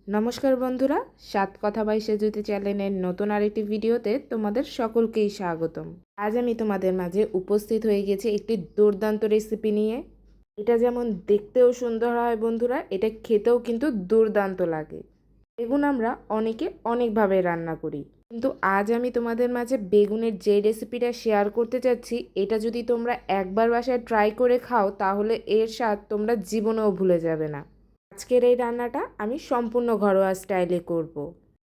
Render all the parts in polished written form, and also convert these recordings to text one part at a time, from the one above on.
নমস্কার বন্ধুরা, সাত কথা বাই সেজুতি চ্যানেলের নতুন আরেকটি ভিডিওতে তোমাদের সকলকেই স্বাগতম। আজ আমি তোমাদের মাঝে উপস্থিত হয়ে গেছি একটি দুর্দান্ত রেসিপি নিয়ে। এটা যেমন দেখতেও সুন্দর হয় বন্ধুরা, এটা খেতেও কিন্তু দুর্দান্ত লাগে। বেগুন আমরা অনেকে অনেকভাবে রান্না করি, কিন্তু আজ আমি তোমাদের মাঝে বেগুনের যে রেসিপিটা শেয়ার করতে চাচ্ছি, এটা যদি তোমরা একবার বাসায় ট্রাই করে খাও তাহলে এর স্বাদ তোমরা জীবনেও ভুলে যাবে না। আজকের এই রান্নাটা আমি সম্পূর্ণ ঘরোয়া স্টাইলে করব।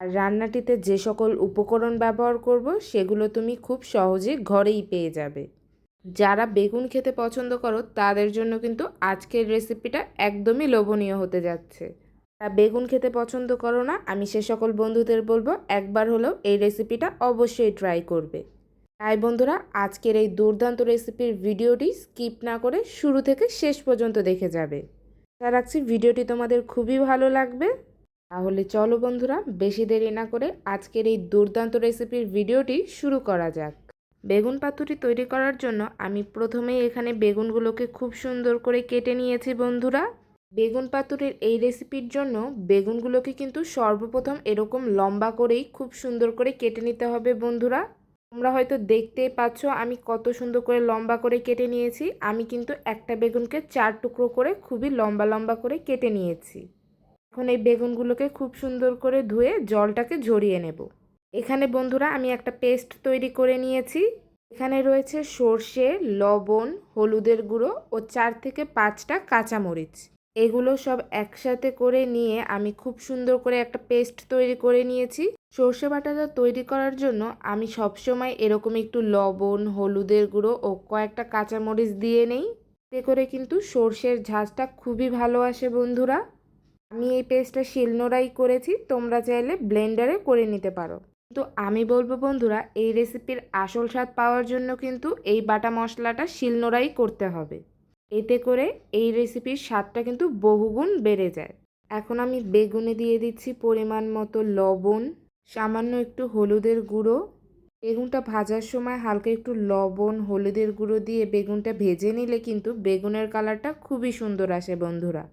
আর রান্নাটিতে যে সকল উপকরণ ব্যবহার করব সেগুলো তুমি খুব সহজে ঘরেই পেয়ে যাবে। যারা বেগুন খেতে পছন্দ করো তাদের জন্য কিন্তু আজকের রেসিপিটা একদমই লোভনীয় হতে যাচ্ছে। যারা বেগুন খেতে পছন্দ করো না, আমি সে সকল বন্ধুদের বলবো একবার হলেও এই রেসিপিটা অবশ্যই ট্রাই করবে। তাই বন্ধুরা, আজকের এই দুর্দান্ত রেসিপির ভিডিওটি স্কিপ না করে শুরু থেকে শেষ পর্যন্ত দেখে যাবে। আশা রাখছি ভিডিওটি তোমাদের খুবই ভালো লাগবে। তাহলে চলো বন্ধুরা, বেশি দেরি না করে আজকের এই দুর্দান্ত রেসিপির ভিডিওটি শুরু করা যাক। বেগুন পাতুরি তৈরি করার জন্য আমি প্রথমেই এখানে বেগুনগুলোকে খুব সুন্দর করে কেটে নিয়েছি বন্ধুরা। বেগুন পাতুরির এই রেসিপির জন্য বেগুনগুলোকে কিন্তু সর্বপ্রথম এরকম লম্বা করেই খুব সুন্দর করে কেটে নিতে হবে বন্ধুরা। তোমরা হয়তো দেখতেই পাচ্ছ আমি কত সুন্দর করে লম্বা করে কেটে নিয়েছি। আমি কিন্তু একটা বেগুনকে 4 টুকরো করে খুবই লম্বা লম্বা করে কেটে নিয়েছি। এখন এই বেগুনগুলোকে খুব সুন্দর করে ধুয়ে জলটাকে ঝরিয়ে নেব। এখানে বন্ধুরা আমি একটা পেস্ট তৈরি করে নিয়েছি। এখানে রয়েছে সর্ষে, লবণ, হলুদের গুঁড়ো ও 4 থেকে 5টা কাঁচামরিচ। এগুলো সব একসাথে করে নিয়ে আমি খুব সুন্দর করে একটা পেস্ট তৈরি করে নিয়েছি। সর্ষে বাটাটা তৈরি করার জন্য আমি সবসময় এরকম একটু লবণ, হলুদের গুঁড়ো ও কয়েকটা কাঁচামরিচ দিয়ে নেই। এতে করে কিন্তু সর্ষের ঝাঁঝটা খুবই ভালো আসে বন্ধুরা। আমি এই পেস্টটা শিলনোড়াই করেছি, তোমরা চাইলে ব্লেন্ডারে করে নিতে পারো। কিন্তু আমি বলবো বন্ধুরা, এই রেসিপির আসল স্বাদ পাওয়ার জন্য কিন্তু এই বাটা মশলাটা শিলনোড়াই করতে হবে। এতে করে এই রেসিপির স্বাদটা কিন্তু বহুগুণ বেড়ে যায়। এখন আমি বেগুনে দিয়ে দিচ্ছি পরিমাণ মতো লবণ, সামান্য একটু হলুদের গুঁড়ো। বেগুনটা ভাজার সময় হালকা একটু লবণ, হলুদের গুঁড়ো দিয়ে বেগুনটা ভেজে নিলে কিন্তু বেগুনের কালারটা খুবই সুন্দর আসে বন্ধুরা।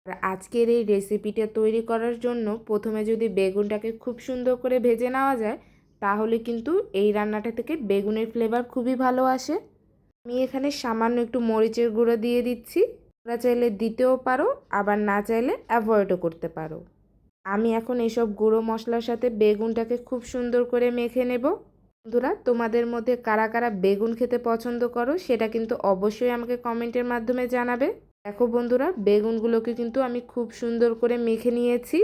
আর আজকের এই রেসিপিটা তৈরি করার জন্য প্রথমে যদি বেগুনটাকে খুব সুন্দর করে ভেজে নেওয়া যায় তাহলে কিন্তু এই রান্নাটা থেকে বেগুনের ফ্লেভার খুবই ভালো আসে। আমি এখানে সামান্য একটু মরিচের গুঁড়ো দিয়ে দিচ্ছি। তোমরা চাইলে দিতেও পারো, আবার না চাইলে অ্যাভয়েডও করতে পারো। আমি এখন এসব গুঁড়ো মশলার সাথে বেগুনটাকে খুব সুন্দর করে মেখে নেব। বন্ধুরা, তোমাদের মধ্যে কারা কারা বেগুন খেতে পছন্দ করো সেটা কিন্তু অবশ্যই আমাকে কমেন্টের মাধ্যমে জানাবে। দেখো বন্ধুরা, বেগুনগুলোকে কিন্তু আমি খুব সুন্দর করে মেখে নিয়েছি।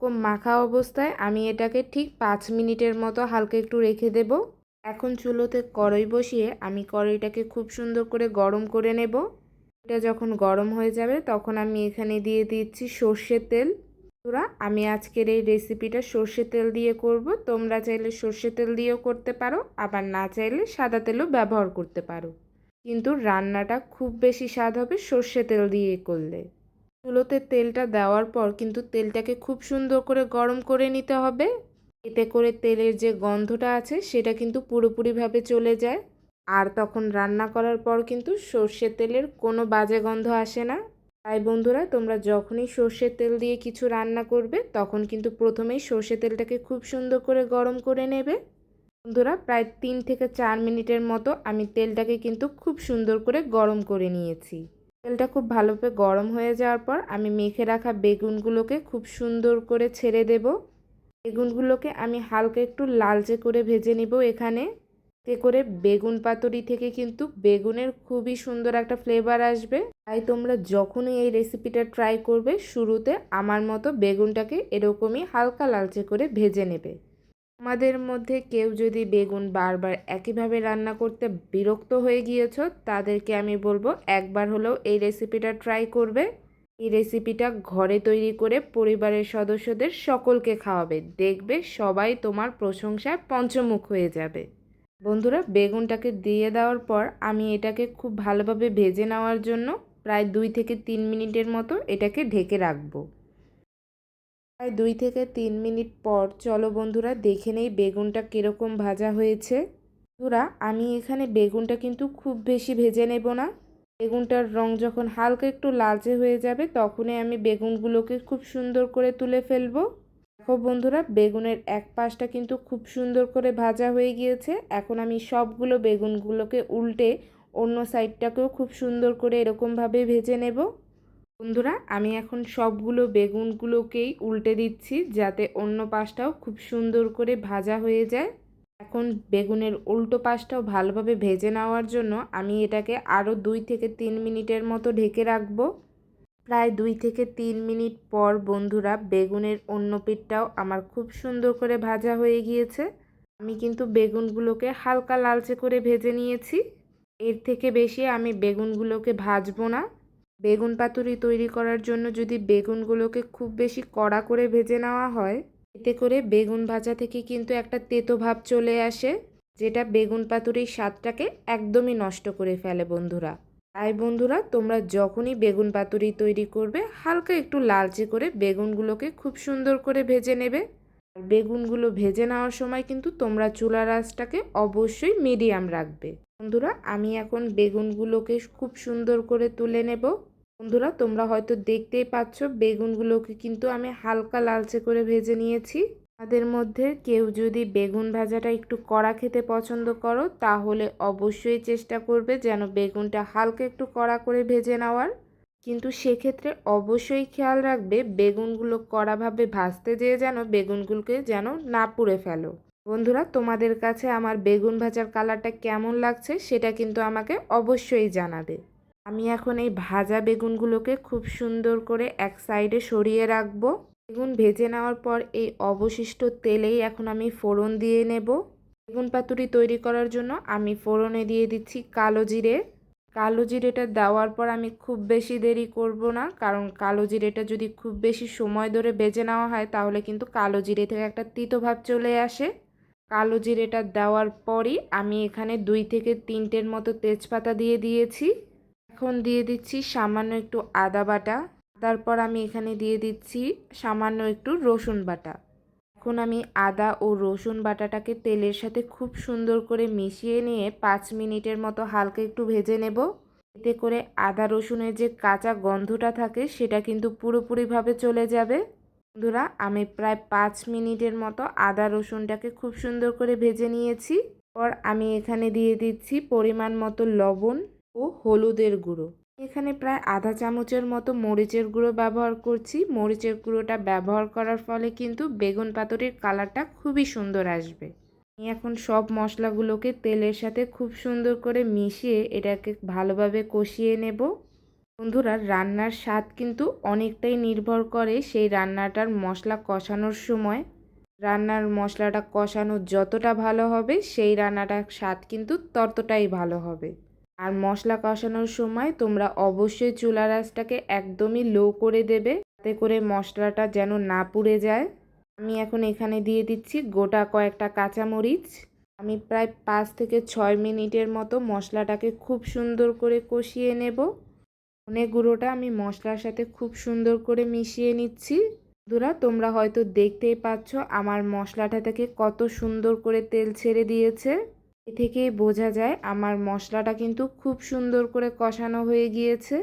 খুব মাখা অবস্থায় আমি এটাকে ঠিক 5 মিনিটের মতো হালকা একটু রেখে দেব। এখন চুলোতে কড়াই বসিয়ে আমি কড়াইটাকে খুব সুন্দর করে গরম করে নেব। এটা যখন গরম হয়ে যাবে তখন আমি এখানে দিয়ে দিচ্ছি সর্ষের তেল। বন্ধুরা, আমি আজকের এই রেসিপিটা সর্ষের তেল দিয়ে করব। তোমরা চাইলে সর্ষের তেল দিয়েও করতে পারো, আবার না চাইলে সাদা তেলও ব্যবহার করতে পারো, কিন্তু রান্নাটা খুব বেশি স্বাদ হবে সর্ষে তেল দিয়ে করলে। চুলোতে তেলটা দেওয়ার পর কিন্তু তেলটাকে খুব সুন্দর করে গরম করে নিতে হবে। এতে করে তেলের যে গন্ধটা আছে সেটা কিন্তু পুরোপুরিভাবে চলে যায়। আর তখন রান্না করার পর কিন্তু সর্ষের তেলের কোনো বাজে গন্ধ আসে না। তাই বন্ধুরা, তোমরা যখনই সর্ষের তেল দিয়ে কিছু রান্না করবে তখন কিন্তু প্রথমেই সর্ষের তেলটাকে খুব সুন্দর করে গরম করে নেবে। বন্ধুরা, প্রায় 3 থেকে 4 মিনিটের মতো আমি তেলটাকে কিন্তু খুব সুন্দর করে গরম করে নিয়েছি। তেলটা খুব ভালোভাবে গরম হয়ে যাওয়ার পর আমি মেখে রাখা বেগুনগুলোকে খুব সুন্দর করে ছেড়ে দেব। বেগুনগুলোকে আমি হালকা একটু লালচে করে ভেজে নেব এখানে। এতে করে বেগুন পাতুরি থেকে কিন্তু বেগুনের খুবই সুন্দর একটা ফ্লেভার আসবে। তাই তোমরা যখনই এই রেসিপিটা ট্রাই করবে শুরুতে আমার মতো বেগুনটাকে এরকমই হালকা লালচে করে ভেজে নেবে। তোমাদের মধ্যে কেউ যদি বেগুন বারবার একইভাবে রান্না করতে বিরক্ত হয়ে গিয়েছো তাদেরকে আমি বলবো একবার হলেও এই রেসিপিটা ট্রাই করবে। এই রেসিপিটা ঘরে তৈরি করে পরিবারের সদস্যদের সকলকে খাওয়াবে, দেখবে সবাই তোমার প্রশংসায় পঞ্চমুখ হয়ে যাবে। বন্ধুরা, বেগুনটাকে দিয়ে দেওয়ার পর আমি এটাকে খুব ভালোভাবে ভেজে নেওয়ার জন্য প্রায় 2 থেকে 3 মিনিটের মতো এটাকে ঢেকে রাখবো। প্রায় 2 থেকে 3 মিনিট পর চলো বন্ধুরা দেখে নেই বেগুনটা কীরকম ভাজা হয়েছে। বন্ধুরা, আমি এখানে বেগুনটা কিন্তু খুব বেশি ভেজে নেব না। বেগুনটার রং যখন হালকা একটু লালচে হয়ে যাবে তখনই আমি বেগুনগুলোকে খুব সুন্দর করে তুলে ফেলবো। দেখো বন্ধুরা, বেগুনের এক পাশটা কিন্তু খুব সুন্দর করে ভাজা হয়ে গিয়েছে। এখন আমি সবগুলো বেগুনগুলোকে উল্টে অন্য সাইডটাকেও খুব সুন্দর করে এরকমভাবে ভেজে নেব। বন্ধুরা, আমি এখন সবগুলো বেগুনগুলোকেই উল্টে দিচ্ছি যাতে অন্য পাশটাও খুব সুন্দর করে ভাজা হয়ে যায়। এখন বেগুনের উল্টো পাশটাও ভালোভাবে ভেজে নেওয়ার জন্য আমি এটাকে আরও 2 থেকে 3 মিনিটের মতো ঢেকে রাখবো। প্রায় 2 থেকে 3 মিনিট পর বন্ধুরা, বেগুনের অন্য পিঠটাও আমার খুব সুন্দর করে ভাজা হয়ে গিয়েছে। আমি কিন্তু বেগুনগুলোকে হালকা লালচে করে ভেজে নিয়েছি। এর থেকে বেশি আমি বেগুনগুলোকে ভাজবো না। বেগুন পাতুরি তৈরি করার জন্য যদি বেগুনগুলোকে খুব বেশি কড়া করে ভেজে নেওয়া হয়, এতে করে বেগুন ভাজা থেকে কিন্তু একটা তেতো ভাব চলে আসে, যেটা বেগুন পাতুরির স্বাদটাকে একদমই নষ্ট করে ফেলে বন্ধুরা। তাই বন্ধুরা, তোমরা যখনই বেগুন পাতুরি তৈরি করবে, হালকা একটু লালচে করে বেগুনগুলোকে খুব সুন্দর করে ভেজে নেবে। আর বেগুনগুলো ভেজে নেওয়ার সময় কিন্তু তোমরা চুলার আঁচটাকে অবশ্যই মিডিয়াম রাখবে। বন্ধুরা, আমি এখন বেগুনগুলোকে খুব সুন্দর করে তুলে নেব। বন্ধুরা, তোমরা হয়তো দেখতেই পাচ্ছ বেগুনগুলোকে কিন্তু আমি হালকা লালচে করে ভেজে নিয়েছি। তাদের মধ্যে কেউ যদি বেগুন ভাজাটা একটু কড়া খেতে পছন্দ করো, তাহলে অবশ্যই চেষ্টা করবে যেন বেগুনটা হালকা একটু কড়া করে ভেজে নেওয়ার। কিন্তু সেক্ষেত্রে অবশ্যই খেয়াল রাখবে বেগুনগুলো কড়াভাবে ভাজতে যেয়ে যেন বেগুনগুলোকে যেন না পুড়ে ফেলো। বন্ধুরা, তোমাদের কাছে আমার বেগুন ভাজার কালারটা কেমন লাগছে সেটা কিন্তু আমাকে অবশ্যই জানাবে। আমি এখন এই ভাজা বেগুনগুলোকে খুব সুন্দর করে এক সাইডে সরিয়ে রাখবো। বেগুন ভেজে নেওয়ার পর এই অবশিষ্ট তেলেই এখন আমি ফোড়ন দিয়ে নেব। বেগুন পাতুরি তৈরি করার জন্য আমি ফোড়নে দিয়ে দিচ্ছি কালো জিরে। কালো জিরেটা দেওয়ার পর আমি খুব বেশি দেরি করব না, কারণ কালো জিরেটা যদি খুব বেশি সময় ধরে ভেজে নেওয়া হয় তাহলে কিন্তু কালো জিরে থেকে একটা তিতো ভাব চলে আসে। কালো জিরেটা দেওয়ার পরই আমি এখানে 2 থেকে 3টের মতো তেজপাতা দিয়ে দিয়েছি। এখন দিয়ে দিচ্ছি সামান্য একটু আদা বাটা। তারপর আমি এখানে দিয়ে দিচ্ছি সামান্য একটু রসুন বাটা। এখন আমি আদা ও রসুন বাটাটাকে তেলের সাথে খুব সুন্দর করে মিশিয়ে নিয়ে 5 মিনিটের মতো হালকা একটু ভেজে নেব। এতে করে আদা রসুনের যে কাঁচা গন্ধটা থাকে সেটা কিন্তু পুরোপুরিভাবে চলে যাবে। বন্ধুরা, আমি প্রায় 5 মিনিটের মতো আদা রসুনটাকে খুব সুন্দর করে ভেজে নিয়েছি। পর আমি এখানে দিয়ে দিচ্ছি পরিমাণ মতো লবণ ও হলুদের গুঁড়ো। এখানে প্রায় আধা চামচের মতো মরিচের গুঁড়ো ব্যবহার করছি। মরিচের গুঁড়োটা ব্যবহার করার ফলে কিন্তু বেগুন পাতুরির কালারটা খুবই সুন্দর আসবে। আমি এখন সব মশলাগুলোকে তেলের সাথে খুব সুন্দর করে মিশিয়ে এটাকে ভালোভাবে কষিয়ে নেব। বন্ধুরা, রান্নার স্বাদ কিন্তু অনেকটাই নির্ভর করে সেই রান্নাটার মশলা কষানোর সময়। রান্নার মশলাটা কষানো যতটা ভালো হবে সেই রান্নাটার স্বাদ কিন্তু ততটাই ভালো হবে। আর মশলা কষানোর সময় তোমরা অবশ্যই চুলার আঁচটাকে একদমই লো করে দেবে, যাতে করে মশলাটা যেন না পুড়ে যায়। আমি এখন এখানে দিয়ে দিচ্ছি গোটা কয়েকটা কাঁচামরিচ। আমি প্রায় 5 থেকে 6 মিনিটের মতো মশলাটাকে খুব সুন্দর করে কষিয়ে নেব। ধনে গুঁড়োটা আমি মশলার সাথে খুব সুন্দর করে মিশিয়ে নিচ্ছি। বন্ধুরা, তোমরা হয়তো দেখতেই পাচ্ছ আমার মশলাটা থেকে কত সুন্দর করে তেল ছেড়ে দিয়েছে। এ থেকেই বোঝা যায় আমার মশলাটা কিন্তু খুব সুন্দর করে কষানো হয়ে গিয়েছে।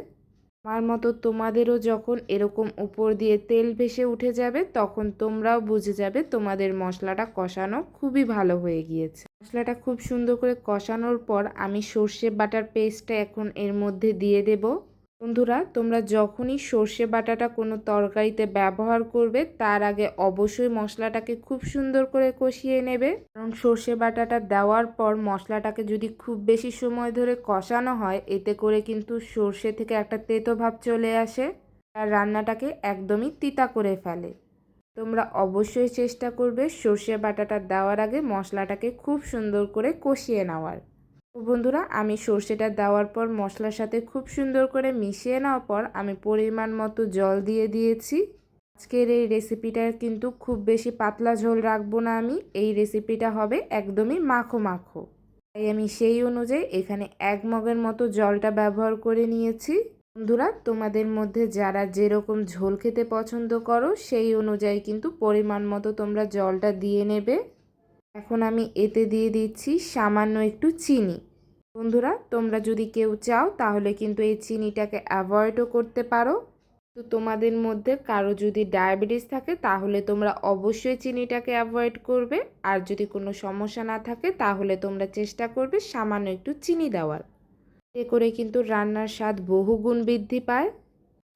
আমার মতো তোমাদেরও যখন এরকম উপর দিয়ে তেল ভেসে উঠে যাবে, তখন তোমরাও বুঝে যাবে তোমাদের মশলাটা কষানো খুবই ভালো হয়ে গিয়েছে। মশলাটা খুব সুন্দর করে কষানোর পর আমি সর্ষে বাটার পেস্টটা এখন এর মধ্যে দিয়ে দেব। বন্ধুরা, তোমরা যখনই সর্ষে বাটাটা কোনো তরকারিতে ব্যবহার করবে তার আগে অবশ্যই মশলাটাকে খুব সুন্দর করে কষিয়ে নেবে, কারণ সর্ষে বাটাটা দেওয়ার পর মশলাটাকে যদি খুব বেশি সময় ধরে কষানো হয়, এতে করে কিন্তু সর্ষে থেকে একটা তেতো ভাব চলে আসে আর রান্নাটাকে একদমই তিতা করে ফেলে। তোমরা অবশ্যই চেষ্টা করবে সর্ষে বাটাটা দেওয়ার আগে মশলাটাকে খুব সুন্দর করে কষিয়ে নেওয়ার। তো বন্ধুরা, আমি সর্ষেটা দেওয়ার পর মশলার সাথে খুব সুন্দর করে মিশিয়ে নেওয়ার পর আমি পরিমাণ মতো জল দিয়ে দিয়েছি। আজকের এই রেসিপিটা কিন্তু খুব বেশি পাতলা ঝোল রাখবো না আমি। এই রেসিপিটা হবে একদমই মাখো মাখো। তাই আমি সেই অনুযায়ী এখানে 1 মগের মতো জলটা ব্যবহার করে নিয়েছি। বন্ধুরা, তোমাদের মধ্যে যারা যেরকম ঝোল খেতে পছন্দ করো সেই অনুযায়ী কিন্তু পরিমাণ মতো তোমরা জলটা দিয়ে নেবে। এখন আমি এতে দিয়ে দিচ্ছি সামান্য একটু চিনি। বন্ধুরা, তোমরা যদি কেউ চাও তাহলে কিন্তু এই চিনিটাকে অ্যাভয়েডও করতে পারো। তো তোমাদের মধ্যে কারো যদি ডায়াবেটিস থাকে তাহলে তোমরা অবশ্যই চিনিটাকে অ্যাভয়েড করবে, আর যদি কোনো সমস্যা না থাকে তাহলে তোমরা চেষ্টা করবে সামান্য একটু চিনি দেওয়ার। এতে করে কিন্তু রান্নার স্বাদ বহুগুণ বৃদ্ধি পায়।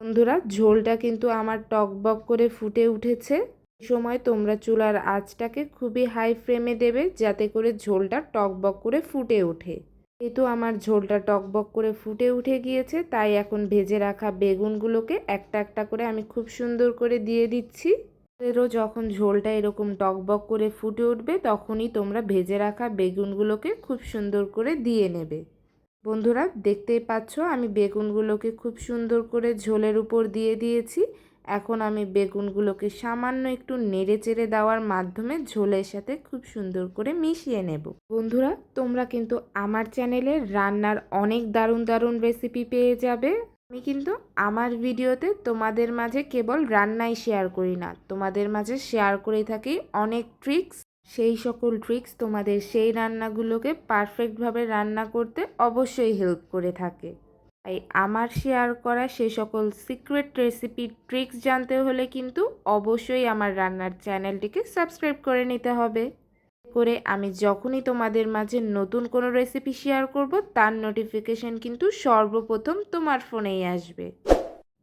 বন্ধুরা, ঝোলটা কিন্তু আমার টকবক করে ফুটে উঠেছে। এই সময় তোমরা চুলার আঁচটাকে খুবই হাই ফ্লেমে দেবে যাতে করে ঝোলটা টকবক করে ফুটে ওঠে। যেহেতু আমার ঝোলটা টকবক করে ফুটে উঠে গিয়েছে, তাই এখন ভেজে রাখা বেগুনগুলোকে একটা একটা করে আমি খুব সুন্দর করে দিয়ে দিচ্ছি। এরও যখন ঝোলটা এরকম টকবক করে ফুটে উঠবে তখনই তোমরা ভেজে রাখা বেগুনগুলোকে খুব সুন্দর করে দিয়ে নেবে। বন্ধুরা, দেখতেই পাচ্ছ আমি বেগুনগুলোকে খুব সুন্দর করে ঝোলের উপর দিয়ে দিয়েছি। এখন আমি বেগুনগুলোকে সামান্য একটু নেড়েচেড়ে দেওয়ার মাধ্যমে ঝোলের সাথে খুব সুন্দর করে মিশিয়ে নেব। বন্ধুরা, তোমরা কিন্তু আমার চ্যানেলে রান্নার অনেক দারুণ দারুণ রেসিপি পেয়ে যাবে। আমি কিন্তু আমার ভিডিওতে তোমাদের মাঝে কেবল রান্নাই শেয়ার করি না, তোমাদের মাঝে শেয়ার করে থাকি অনেক ট্রিক্স। সেই সকল ট্রিক্স তোমাদের সেই রান্নাগুলোকে পারফেক্টভাবে রান্না করতে অবশ্যই হেল্প করে থাকে। তাই আমার শেয়ার করা সেই সকল সিক্রেট রেসিপি ট্রিক্স জানতে হলে কিন্তু অবশ্যই আমার রান্নার চ্যানেলটিকে সাবস্ক্রাইব করে নিতে হবে। করে আমি যখনই তোমাদের মাঝে নতুন কোনো রেসিপি শেয়ার করব তার নোটিফিকেশন কিন্তু সর্বপ্রথম তোমার ফোনেই আসবে।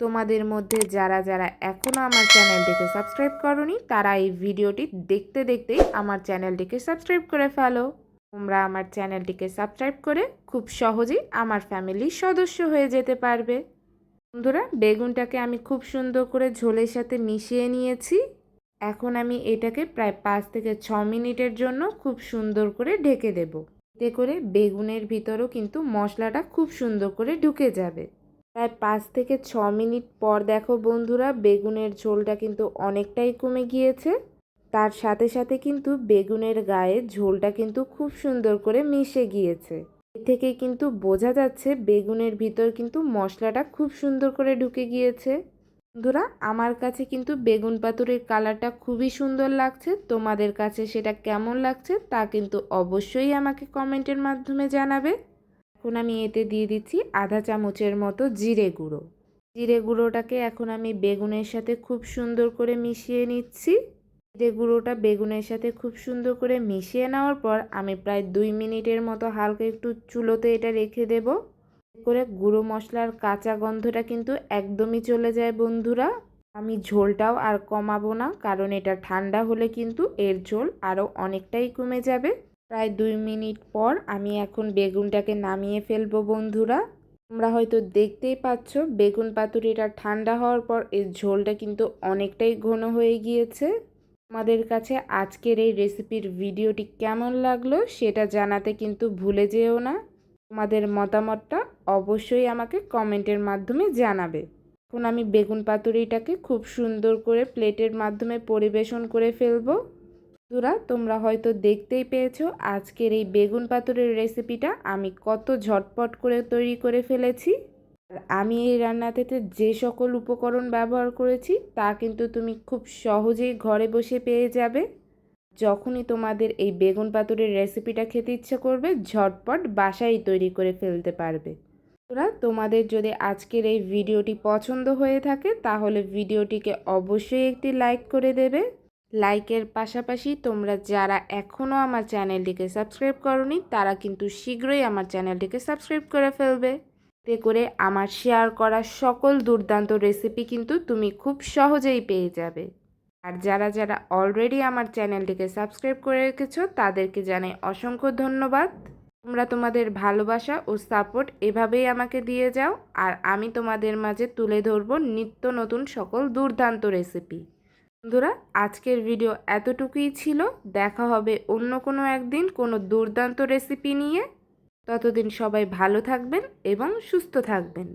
তোমাদের মধ্যে যারা যারা এখনও আমার চ্যানেলটিকে সাবস্ক্রাইব করোনি তারা এই ভিডিওটি দেখতে দেখতেই আমার চ্যানেলটিকে সাবস্ক্রাইব করে ফেলো। তোমরা আমার চ্যানেলটিকে সাবস্ক্রাইব করে খুব সহজেই আমার ফ্যামিলির সদস্য হয়ে যেতে পারবে। বন্ধুরা, বেগুনটাকে আমি খুব সুন্দর করে ঝোলের সাথে মিশিয়ে নিয়েছি। এখন আমি এটাকে প্রায় 5 থেকে 6 মিনিটের জন্য খুব সুন্দর করে ঢেকে দেব। এতে করে বেগুনের ভিতরেও কিন্তু মশলাটা খুব সুন্দর করে ঢুকে যাবে। প্রায় 5 থেকে 6 মিনিট পর দেখো বন্ধুরা, বেগুনের ঝোলটা কিন্তু অনেকটাই কমে গিয়েছে। তার সাথে সাথে কিন্তু বেগুনের গায়ে ঝোলটা কিন্তু খুব সুন্দর করে মিশে গিয়েছে। এ থেকে কিন্তু বোঝা যাচ্ছে বেগুনের ভিতর কিন্তু মশলাটা খুব সুন্দর করে ঢুকে গিয়েছে। বন্ধুরা, আমার কাছে কিন্তু বেগুন পাতুরির কালারটা খুবই সুন্দর লাগছে। তোমাদের কাছে সেটা কেমন লাগছে তা কিন্তু অবশ্যই আমাকে কমেন্টের মাধ্যমে জানাবে। এখন আমি এতে দিয়ে দিচ্ছি আধা চামচের মতো জিরে গুঁড়ো। জিরে গুঁড়োটাকে এখন আমি বেগুনের সাথে খুব সুন্দর করে মিশিয়ে নিচ্ছি। জিরে গুঁড়োটা বেগুনের সাথে খুব সুন্দর করে মিশিয়ে নেওয়ার পর আমি প্রায় 2 মিনিটের মতো হালকা একটু চুলোতে এটা রেখে দেব করে গুঁড়ো মশলার কাঁচা গন্ধটা কিন্তু একদমই চলে যায়। বন্ধুরা, আমি ঝোলটাও আর কমাবো না, কারণ এটা ঠান্ডা হলে কিন্তু এর ঝোল আরও অনেকটাই কমে যাবে। প্রায় 2 মিনিট পর আমি এখন বেগুনটাকে নামিয়ে ফেলবো। বন্ধুরা, তোমরা হয়তো দেখতেই পাচ্ছ বেগুন পাতুরিটা ঠান্ডা হওয়ার পর এর ঝোলটা কিন্তু অনেকটাই ঘন হয়ে গিয়েছে। তোমাদের কাছে আজকের এই রেসিপির ভিডিওটি কেমন লাগলো সেটা জানাতে কিন্তু ভুলে যেও না। তোমাদের মতামতটা অবশ্যই আমাকে কমেন্টের মাধ্যমে জানাবে। এখন আমি বেগুন পাতুরিটাকে খুব সুন্দর করে প্লেটের মাধ্যমে পরিবেশন করে ফেলবো। বন্ধুরা, তোমরা হয়তো দেখতেই পেয়েছো আজকের এই বেগুন পাতুরির রেসিপিটা আমি কত ঝটপট করে তৈরি করে ফেলেছি। আর আমি এই রান্নাতে যে সকল উপকরণ ব্যবহার করেছি তা কিন্তু তুমি খুব সহজেই ঘরে বসে পেয়ে যাবে। যখনই তোমাদের এই বেগুন পাতুরির রেসিপিটা খেতে ইচ্ছে করবে ঝটপট বাসায় তৈরি করে ফেলতে পারবে। তোমাদের যদি আজকের এই ভিডিওটি পছন্দ হয়ে থাকে তাহলে ভিডিওটিকে অবশ্যই একটি লাইক করে দেবে। লাইকের পাশাপাশি তোমরা যারা এখনও আমার চ্যানেলটিকে সাবস্ক্রাইব করোনি তারা কিন্তু শীঘ্রই আমার চ্যানেলটিকে সাবস্ক্রাইব করে ফেলবে। এতে করে আমার শেয়ার করা সকল দুর্দান্ত রেসিপি কিন্তু তুমি খুব সহজেই পেয়ে যাবে। আর যারা যারা অলরেডি আমার চ্যানেলটিকে সাবস্ক্রাইব করে রেখেছো তাদেরকে জানাই অসংখ্য ধন্যবাদ। তোমরা তোমাদের ভালোবাসা ও সাপোর্ট এভাবেই আমাকে দিয়ে যাও, আর আমি তোমাদের মাঝে তুলে ধরবো নিত্য নতুন সকল দুর্দান্ত রেসিপি। বন্ধুরা, আজকের ভিডিও এতটুকুই ছিল। দেখা হবে অন্য কোনো একদিন কোনো দুর্দান্ত রেসিপি নিয়ে। ততদিন সবাই ভালো থাকবেন এবং সুস্থ থাকবেন।